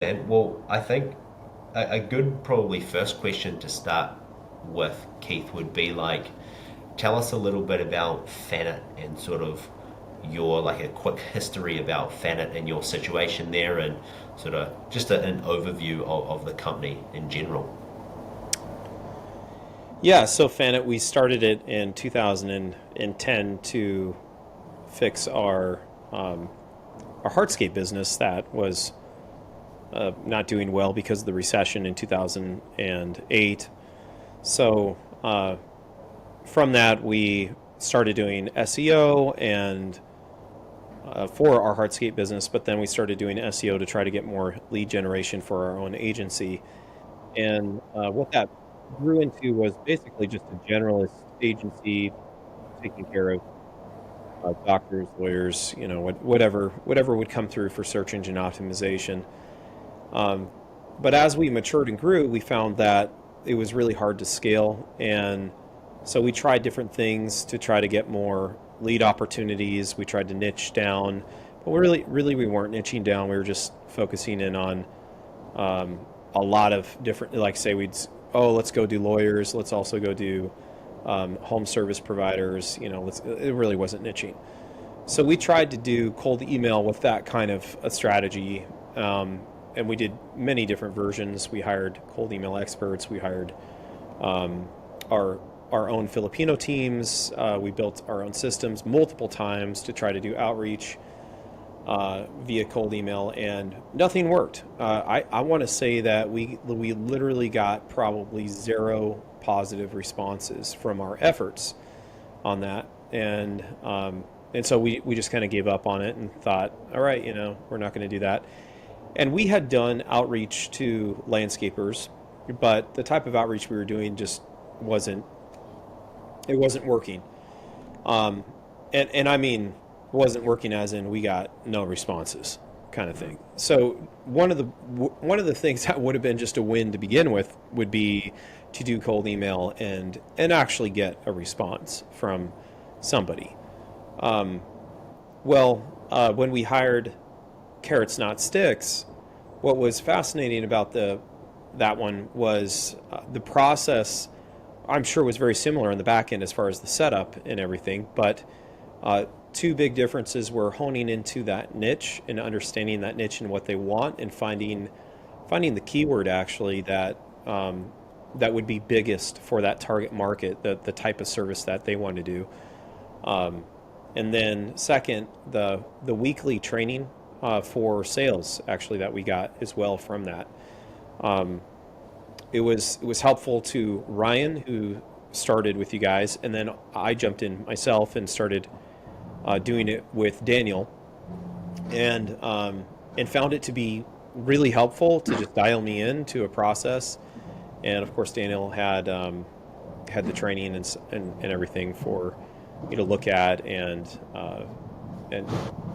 And well, I think a good probably first question to start with, Keith, would be like, tell us a little bit about Fanet and sort of your like a quick history about Fanet and your situation there, and sort of just an overview of the company in general. Yeah, so Fanet, we started it in 2010 to fix our hardscape business that was not doing well because of the recession in 2008. So from that, we started doing SEO and for our hardscape business, but then we started doing SEO to try to get more lead generation for our own agency. And what that grew into was basically just a generalist agency taking care of doctors, lawyers, whatever would come through for search engine optimization. Um, but as we matured and grew, we found that it was really hard to scale, and so we tried different things to try to get more lead opportunities. We tried to niche down, but really, we weren't niching down. We were just focusing in on um, a lot of different, like say let's go do lawyers. Let's also go do home service providers. It really wasn't niching. So we tried to do cold email with that kind of a strategy, and we did many different versions. We hired cold email experts. We hired um, our our own Filipino teams. We built our own systems multiple times to try to do outreach via cold email, and nothing worked. I want to say that we literally got probably zero positive responses from our efforts on that, and so we just kind of gave up on it and thought, all right, we're not going to do that. And we had done outreach to landscapers, but the type of outreach we were doing just wasn't it wasn't working. Um, and I mean, wasn't working as in we got no responses kind of thing. So one of the things that would have been just a win to begin with would be to do cold email and actually get a response from somebody. Um, when we hired Carrots Not Sticks, what was fascinating about the that one was the process. I'm sure was very similar on the back end as far as the setup and everything, but two big differences were honing into that niche and understanding that niche and what they want, and finding the keyword actually that would be biggest for that target market, the type of service that they want to do. Um, and then second, the weekly training for sales actually that we got as well from that. Um, it was helpful to Ryan, who started with you guys, and then I jumped in myself and started doing it with Daniel, and found it to be really helpful to just dial me into a process. And of course, Daniel had the training and everything for you to look at, and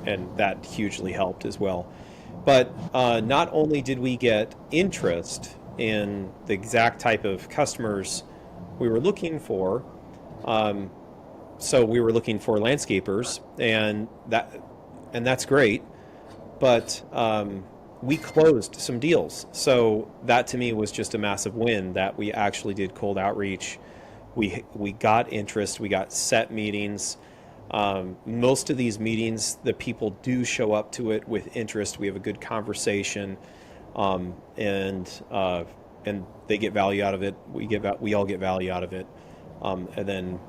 and that hugely helped as well. But not only did we get interest in the exact type of customers we were looking for, um, so we were looking for landscapers, and that's great. But we closed some deals, so that to me was just a massive win that we actually did cold outreach. We got interest. We got set meetings. Most of these meetings, the people do show up to it with interest. We have a good conversation, um, and uh, and they get value out of it. We all get value out of it, and then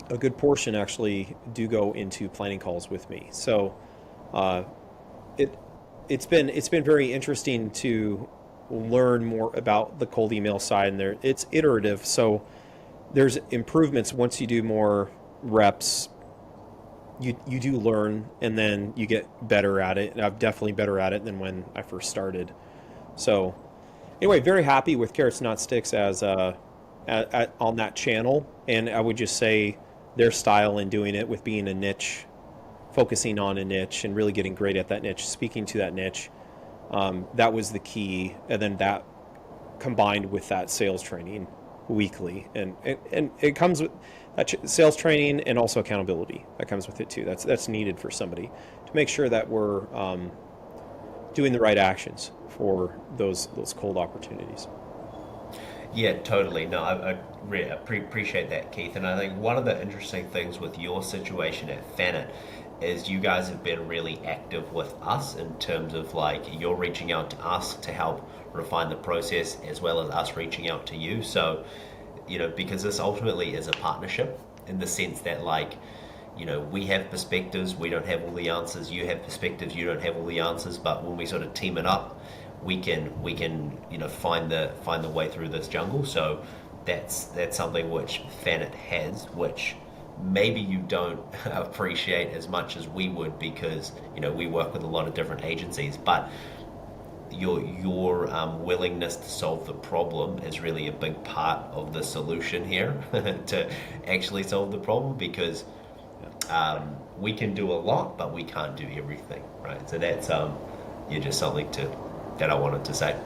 a good portion actually do go into planning calls with me. So uh, it it's been very interesting to learn more about the cold email side, and it's iterative. So there's improvements once you do more reps. You do learn, and then you get better at it. And I'm definitely better at it than when I first started. So anyway, very happy with Carrots Not Sticks as on that channel, and I would just say their style in doing it with being a niche, focusing on a niche, and really getting great at that niche, speaking to that niche. That was the key, and then that combined with that sales training weekly, and it comes with that sales training and also accountability that comes with it too. That's needed for somebody to make sure that we're doing the right actions for those cold opportunities. Yeah, totally. No, I really appreciate that, Keith. And I think one of the interesting things with your situation at Fanet is you guys have been really active with us in terms of like you're reaching out to us to help refine the process as well as us reaching out to you. So, because this ultimately is a partnership in the sense that like, we have perspectives, we don't have all the answers, you have perspectives, you don't have all the answers, but when we sort of team it up, we can find the way through this jungle. So that's something which Fanet has, which maybe you don't appreciate as much as we would because we work with a lot of different agencies, but your willingness to solve the problem is really a big part of the solution here to actually solve the problem because we can do a lot, but we can't do everything, right? So that's just something that I wanted to say.